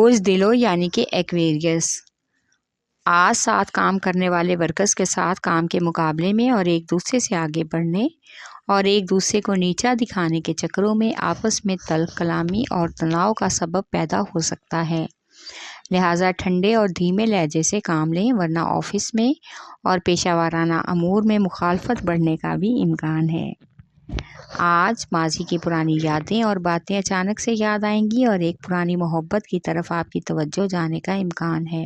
بوجھ دلو یعنی کہ ایکویریس، آج ساتھ کام کرنے والے ورکرز کے ساتھ کام کے مقابلے میں اور ایک دوسرے سے آگے بڑھنے اور ایک دوسرے کو نیچا دکھانے کے چکروں میں آپس میں تلخ کلامی اور تناؤ کا سبب پیدا ہو سکتا ہے۔ لہٰذا ٹھنڈے اور دھیمے لہجے سے کام لیں، ورنہ آفس میں اور پیشہ ورانہ امور میں مخالفت بڑھنے کا بھی امکان ہے۔ آج ماضی کی پرانی یادیں اور باتیں اچانک سے یاد آئیں گی اور ایک پرانی محبت کی طرف آپ کی توجہ جانے کا امکان ہے۔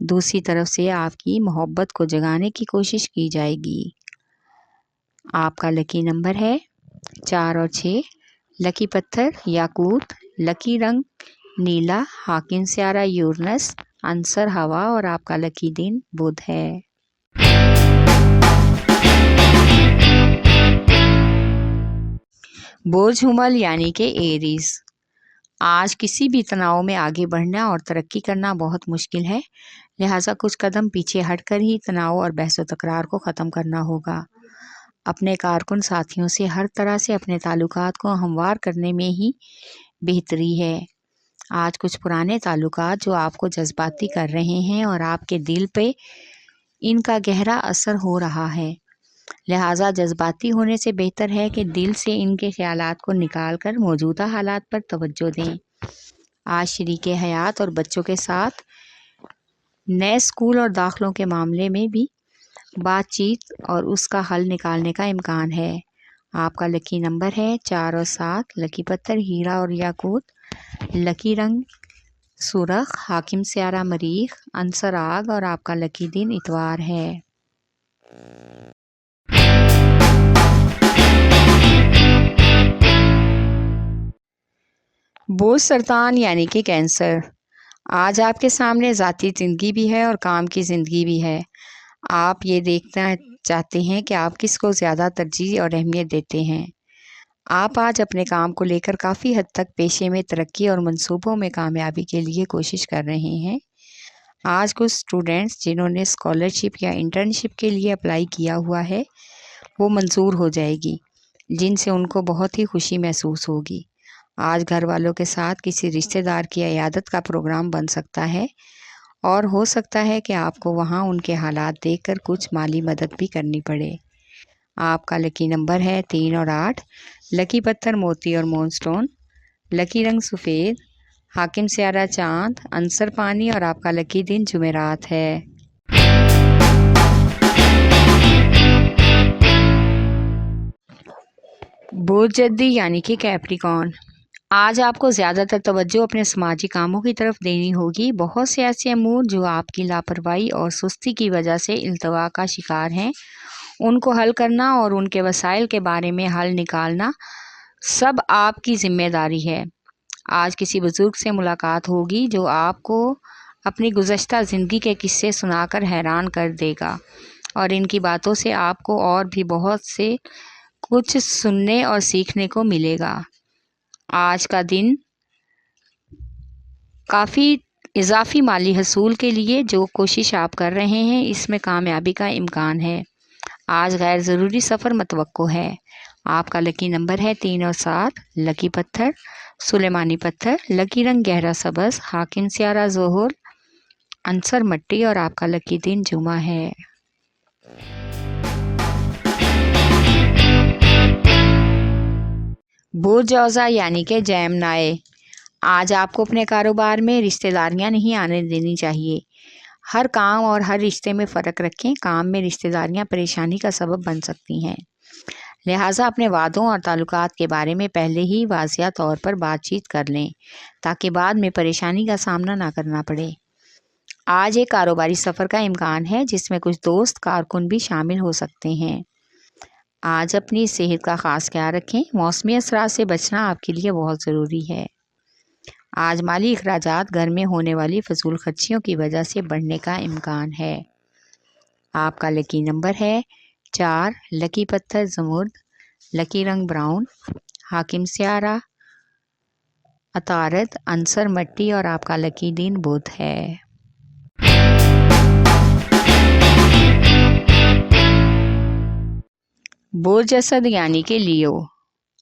دوسری طرف سے آپ کی محبت کو جگانے کی کوشش کی جائے گی۔ آپ کا لکی نمبر ہے 4 اور 6، لکی پتھر یاقوت، لکی رنگ نیلا، حاکم سیارہ یورنس، عنصر ہوا اور آپ کا لکی دن بدھ ہے۔ برج حمل یعنی کہ ایریز، آج کسی بھی تناؤ میں آگے بڑھنا اور ترقی کرنا بہت مشکل ہے، لہٰذا کچھ قدم پیچھے ہٹ کر ہی تناؤ اور بحث و تکرار کو ختم کرنا ہوگا۔ اپنے کارکن ساتھیوں سے ہر طرح سے اپنے تعلقات کو ہموار کرنے میں ہی بہتری ہے۔ آج کچھ پرانے تعلقات جو آپ کو جذباتی کر رہے ہیں اور آپ کے دل پہ ان کا گہرا اثر ہو رہا ہے، لہٰذا جذباتی ہونے سے بہتر ہے کہ دل سے ان کے خیالات کو نکال کر موجودہ حالات پر توجہ دیں۔ آج شریک حیات اور بچوں کے ساتھ نئے اسکول اور داخلوں کے معاملے میں بھی بات چیت اور اس کا حل نکالنے کا امکان ہے۔ آپ کا لکی نمبر ہے 4 اور 7، لکی پتھر ہیرا اور یاقوت، لکی رنگ سرخ، حاکم سیارہ مریخ، عنصر آگ اور آپ کا لکی دن اتوار ہے۔ برج سرطان یعنی کہ کینسر، آج آپ کے سامنے ذاتی زندگی بھی ہے اور کام کی زندگی بھی ہے۔ آپ یہ دیکھنا چاہتے ہیں کہ آپ کس کو زیادہ ترجیح اور اہمیت دیتے ہیں۔ آپ آج اپنے کام کو لے کر کافی حد تک پیشے میں ترقی اور منصوبوں میں کامیابی کے لیے کوشش کر رہے ہیں۔ آج کچھ اسٹوڈنٹس جنہوں نے اسکالرشپ یا انٹرنشپ کے لیے اپلائی کیا ہوا ہے وہ منظور ہو جائے گی، جن سے ان کو بہت ہی خوشی محسوس ہوگی۔ آج گھر والوں کے ساتھ کسی رشتہ دار کی عیادت کا پروگرام بن سکتا ہے اور ہو سکتا ہے کہ آپ کو وہاں ان کے حالات دیکھ کر کچھ مالی مدد بھی کرنی پڑے۔ آپ کا لکی نمبر ہے 3 اور 8، لکی پتھر موتی اور مون سٹون، لکی رنگ سفید، حاکم سیارہ چاند، عنصر پانی اور آپ کا لکی دن جمعرات ہے۔ برج جدی یعنی کہ کیپریکارن، آج آپ کو زیادہ تر توجہ اپنے سماجی کاموں کی طرف دینی ہوگی۔ بہت سے ایسے امور جو آپ کی لاپرواہی اور سستی کی وجہ سے التوا کا شکار ہیں، ان کو حل کرنا اور ان کے وسائل کے بارے میں حل نکالنا سب آپ کی ذمہ داری ہے۔ آج کسی بزرگ سے ملاقات ہوگی جو آپ کو اپنی گزشتہ زندگی کے قصے سنا کر حیران کر دے گا اور ان کی باتوں سے آپ کو اور بھی بہت سے کچھ سننے اور سیکھنے کو ملے گا۔ آج کا دن کافی اضافی مالی حصول کے لیے جو کوشش آپ کر رہے ہیں اس میں کامیابی کا امکان ہے۔ آج غیر ضروری سفر متوقع ہے۔ آپ کا لکی نمبر ہے 3 اور 7، لکی پتھر سلیمانی پتھر، لکی رنگ گہرا سبز، حاکم سیارہ ظہر، عنصر مٹی اور آپ کا لکی دن جمعہ ہے۔ برج جوزا یعنی کہ جیمنائے، آج آپ کو اپنے کاروبار میں رشتہ داریاں نہیں آنے دینی چاہیے۔ ہر کام اور ہر رشتے میں فرق رکھیں، کام میں رشتہ داریاں پریشانی کا سبب بن سکتی ہیں، لہٰذا اپنے وعدوں اور تعلقات کے بارے میں پہلے ہی واضح طور پر بات چیت کر لیں تاکہ بعد میں پریشانی کا سامنا نہ کرنا پڑے۔ آج ایک کاروباری سفر کا امکان ہے جس میں کچھ دوست کارکن بھی شامل ہو سکتے ہیں۔ آج اپنی صحت کا خاص خیال رکھیں، موسمی اثرات سے بچنا آپ کے لیے بہت ضروری ہے۔ آج مالی اخراجات گھر میں ہونے والی فضول خرچیوں کی وجہ سے بڑھنے کا امکان ہے۔ آپ کا لکی نمبر ہے 4، لکی پتھر زمرد، لکی رنگ براؤن، حاکم سیارہ عطارد، عنصر مٹی اور آپ کا لکی دن بدھ ہے۔ برج اسد یعنی کہ لیو،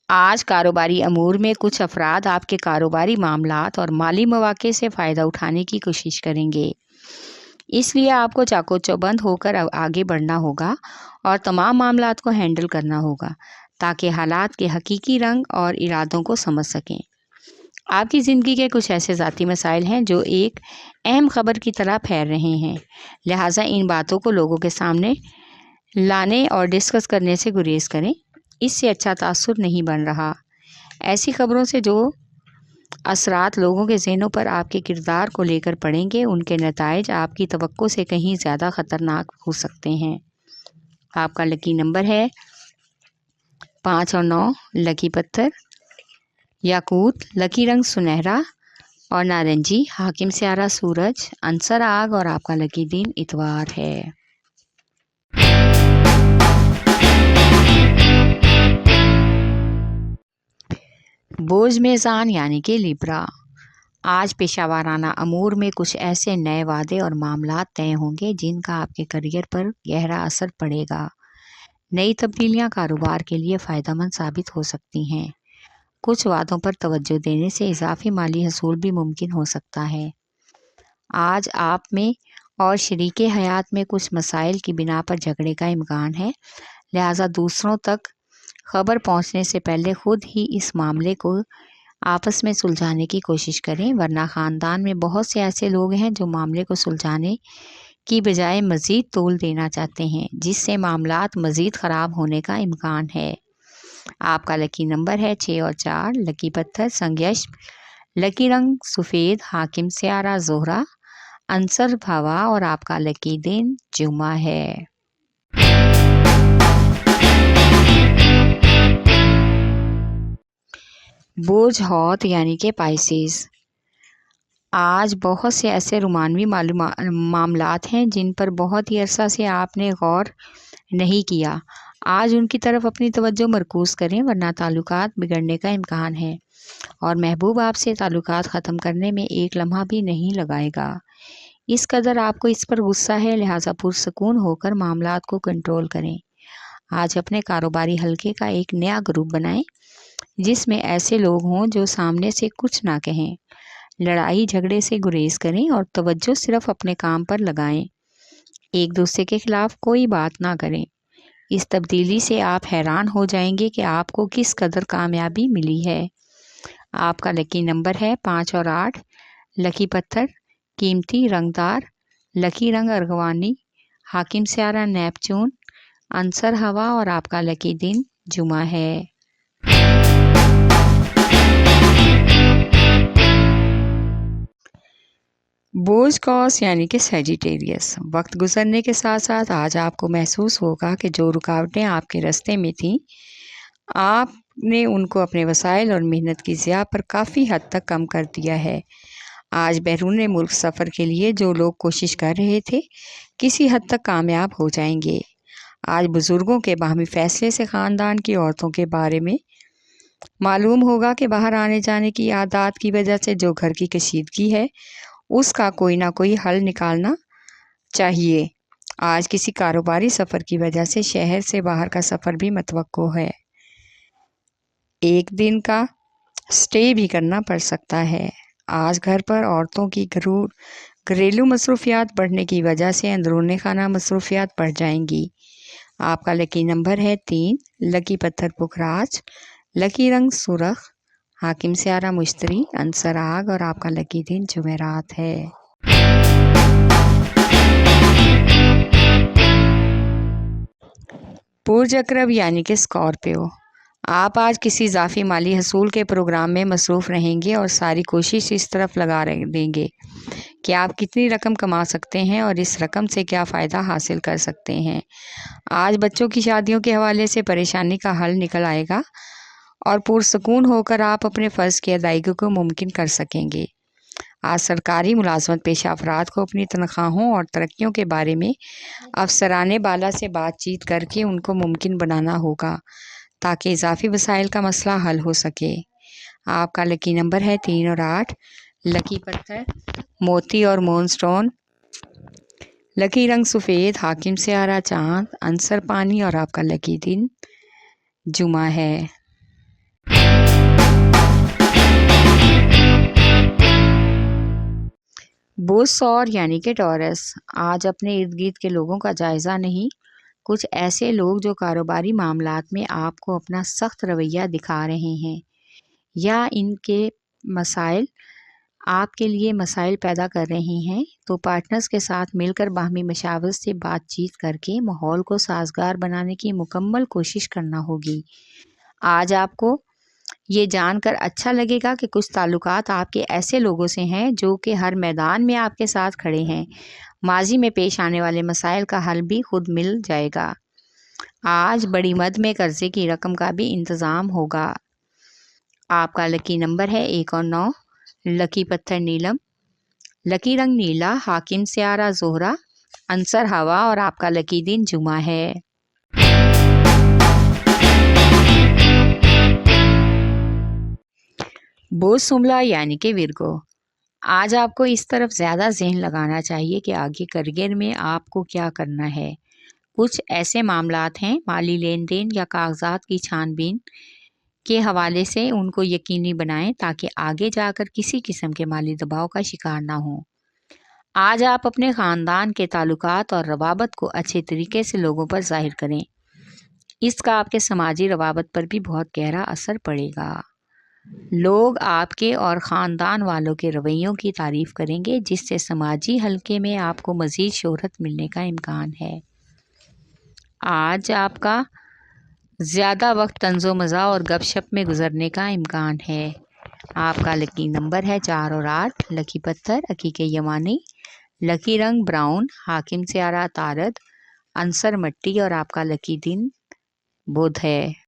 आज कारोबारी अमूर में कुछ अफराद आपके कारोबारी मामलात और माली मौक़े से फ़ायदा उठाने की कोशिश करेंगे, इसलिए आपको चाको-चौबंद होकर आगे बढ़ना होगा और तमाम मामलात को हैंडल करना होगा ताकि हालात के हकीकी रंग और इरादों को समझ सकें। आपकी ज़िंदगी के कुछ ऐसे ज़ाती मसाइल हैं जो एक अहम खबर की तरह फैल रहे हैं, लिहाजा इन बातों को लोगों के सामने लाने और डिस्कस करने से गुरेज करें। इससे अच्छा तासुर नहीं बन रहा। ऐसी खबरों से जो असरात लोगों के ज़हनों पर आपके किरदार को लेकर पड़ेंगे, उनके नताइज आपकी तवक्को से कहीं ज़्यादा ख़तरनाक हो सकते हैं। आपका लकी नंबर है 5 और 9। लकी पत्थर याकूत, लकी रंग सुनहरा और नारंगी, हाकिम स्यारा सूरज, अंसर आग और आपका लकी दिन इतवार है। बोझ मेज़ान यानी कि लिब्रा। आज पेशावराना अमूर में कुछ ऐसे नए वादे और मामलात तय होंगे जिनका आपके करियर पर गहरा असर पड़ेगा। नई तब्दीलियां कारोबार के लिए फ़ायदेमंद साबित हो सकती हैं। कुछ वादों पर तवज्जो देने से इजाफी माली हसूल भी मुमकिन हो सकता है। आज आप में और शरीके हयात में कुछ मसाइल की बिना पर झगड़े का इम्कान है, लिहाजा दूसरों तक खबर पहुंचने से पहले खुद ही इस मामले को आपस में सुलझाने की कोशिश करें, वरना ख़ानदान में बहुत से ऐसे लोग हैं जो मामले को सुलझाने की बजाय मज़ीद तोल देना चाहते हैं, जिससे मामलात मज़ीद ख़राब होने का इम्कान है। आपका लकी नंबर है 6 और 4। लकी पत्थर संगयश, लकी रंग सफ़ेद, हाकिम स्यारा ज़ोहरा, अंसर हवा और आपका लकी दिन जुमा है। बोझ हौत यानी कि पाइसेस। आज बहुत से ऐसे रोमानवी मामलात हैं जिन पर बहुत ही अरसा से आपने गौर नहीं किया। आज उनकी तरफ अपनी तवज्जो मरकूज़ करें, वरना ताल्लुकात बिगड़ने का इम्कान है और महबूब आपसे ताल्लुकात ख़त्म करने में एक लम्हा भी नहीं लगाएगा। इस कदर आपको इस पर गुस्सा है, लिहाजा पुरसकून होकर मामलात को कंट्रोल करें। आज अपने कारोबारी हलके का एक नया ग्रुप बनाएं जिसमें ऐसे लोग हों जो सामने से कुछ ना कहें। लड़ाई झगड़े से गुरेज करें और तवज्जो सिर्फ अपने काम पर लगाएं। एक दूसरे के खिलाफ कोई बात ना करें। इस तब्दीली से आप हैरान हो जाएंगे कि आपको किस कदर कामयाबी मिली है। आपका लकी नंबर है 5 और 8। लकी पत्थर कीमती रंगदार, लकी रंग अर्गवानी, हाकिम स्यारा नेपचून, अंसर हवा और आपका लकी दिन जुमा है। बोझ कॉस यानी कि सैजिटेरियस। वक्त गुजरने के साथ साथ आज आपको महसूस होगा कि जो रुकावटें आपके रास्ते में थीं, आपने उनको अपने वसाइल और मेहनत की ज़िया पर काफ़ी हद तक कम कर दिया है। आज बैरून मुल्क सफ़र के लिए जो लोग कोशिश कर रहे थे, किसी हद तक कामयाब हो जाएंगे। आज बुज़ुर्गों के बाहमी फ़ैसले से ख़ानदान की औरतों के बारे में मालूम होगा कि बाहर आने जाने की आदत की वजह से जो घर की कशीदगी है, उसका कोई ना कोई हल निकालना चाहिए। आज किसी कारोबारी सफ़र की वजह से शहर से बाहर का सफ़र भी मतवक्को है। एक दिन का स्टे भी करना पड़ सकता है। आज घर पर औरतों की घरेलू मसरूफियात बढ़ने की वजह से अंदरूनी खाना मसरूफियात बढ़ जाएंगी। आपका लकी नंबर है 3। लकी पत्थर पुखराज, लकी रंग सुरख, हाकिम स्यारा मुश्तरी, अंसर आग और आपका लकी दिन जुमेरात है। बुर्ज अकरब यानी कि स्कॉर्पियो। आप आज किसी इजाफी माली हसूल के प्रोग्राम में मसरूफ़ रहेंगे और सारी कोशिश इस तरफ लगा देंगे कि आप कितनी रकम कमा सकते हैं और इस रकम से क्या फ़ायदा हासिल कर सकते हैं। आज बच्चों की शादियों के हवाले से परेशानी का हल निकल आएगा और पुरसकून होकर आप अपने फ़र्ज़ की अदायगी को मुमकिन कर सकेंगे। आज सरकारी मुलाजमत पेशा अफराद को अपनी तनख्वाहों और तरक्कियों के बारे में अफसराने बाला से बातचीत करके उनको मुमकिन बनाना होगा ताकि इजाफी वसाइल का मसला हल हो सके। आपका लकी नंबर है 3 और 8। लकी पत्थर मोती और मोनस्टोन, लकी रंग सफ़ेद, हाकिम स्यारा चाँद, अंसर पानी और आपका लकी दिन जुमा है। बोझ सौर यानी कि टॉरस, आज अपने इर्द गिर्द के लोगों का जायजा नहीं, कुछ ऐसे लोग जो कारोबारी मामलात में आपको अपना सख्त रवैया दिखा रहे हैं या इनके मसाइल आपके लिए मसाइल पैदा कर रहे हैं, तो पार्टनर्स के साथ मिलकर बाहमी मशावरत से बातचीत करके माहौल को साजगार बनाने की मुकम्मल कोशिश करना होगी। आज आपको ये जानकर अच्छा लगेगा कि कुछ ताल्लुकात आपके ऐसे लोगों से हैं जो कि हर मैदान में आपके साथ खड़े हैं। माजी में पेश आने वाले मसाइल का हल भी खुद मिल जाएगा। आज बड़ी मद में कर्जे की रकम का भी इंतज़ाम होगा। आपका लकी नंबर है 1 और 9। लकी पत्थर नीलम, लकी रंग नीला, हाकिम सियारा ज़ोहरा, अंसर हवा और आपका लकी दिन जुमा है। बोझ सुमला यानी कि विरगो, आज आपको इस तरफ ज़्यादा ज़हन लगाना चाहिए कि आगे करियर में आपको क्या करना है। कुछ ऐसे मामलात हैं, माली लेन देन या कागजात की छानबीन के हवाले से उनको यकीनी बनाएं ताकि आगे जाकर किसी किस्म के माली दबाव का शिकार ना हो। आज आप अपने ख़ानदान के ताल्लुकात और रवाबत को अच्छे तरीके से लोगों पर ज़ाहिर करें। इसका आपके समाजी रवाबत पर भी बहुत गहरा असर पड़ेगा। लोग आपके और ख़ानदान वालों के रवैयों की तारीफ़ करेंगे, जिससे समाजी हलके में आपको मज़ीद शोहरत मिलने का इम्कान है। आज आपका ज़्यादा वक्त तंज़ो मज़ा और गपशप में गुजरने का इम्कान है। आपका लकी नंबर है 4 और 8। लकी पत्थर अकीके यमानी, लकी रंग ब्राउन, हाकिम सियारा तारद, अंसर मट्टी और आपका लकी दिन बुध है।